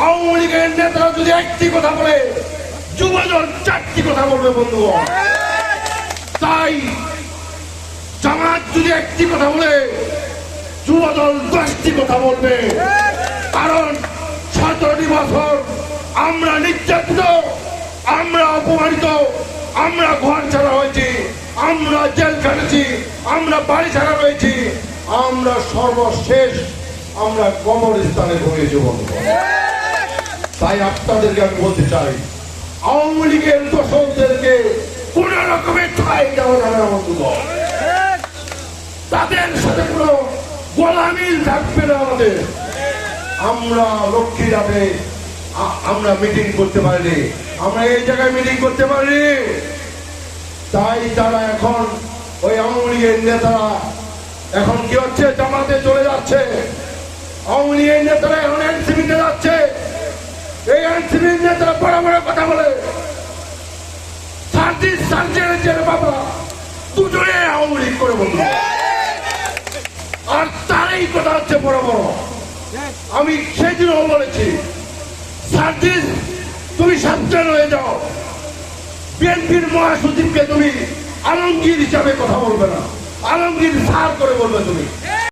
আওয়ামী লীগের নেতারা যদি একটি কথা বলে যুবদল চারটি কথা বলবে বন্ধুগণ। তাই জামাত যদি একটি কথা বলে যুবদল 10টি কথা বলবে। কারণ 17টি বছর আমরা নির্যাতিত, আমরা অপমানিত, আমরা ঘর ছাড়া হয়েছি, আমরা জেল খাটেছি, আমরা বাড়ি ছাড়া রয়েছি, আমরা সর্বশেষ আমরা কবরস্থানে ঘুমিয়েছি বন্ধুগণ। তাই আপনাদেরকে আমি বলতে চাই, আওয়ামী লীগের দোষকদেরকে কোন রকমের ঠাঁই দেওয়া যাবে না বন্ধুগণ। তাদের সাথে কোনো গোলামিল থাকবে না আমাদের। আমরা লক্ষ্মীরাতে আমরা মিটিং করতে পারিনি, আমরা এই জায়গায় মিটিং করতে পারিনি। তাই তারা এখন ওই আওয়ামী লীগের নেতারা এখন কি হচ্ছে, জামাতে চলে যাচ্ছে। আওয়ামী লীগের নেতারা এখন এনসিপিতে যাচ্ছে। এই এনসিপির নেতারা বড় বড় কথা বলে, সার্জের বাবা দুজনে আওয়ামী লীগ করে বলল। আর তারই কথা হচ্ছে বড় বড়। আমি সেদিনও বলেছি, সার্জিস তুমি সাবধান হয়ে যাও, বিএনপির মহাসচিবকে তুমি আলমগীর হিসাবে কথা বলবে না, আলমগীর স্যার করে বলবে তুমি।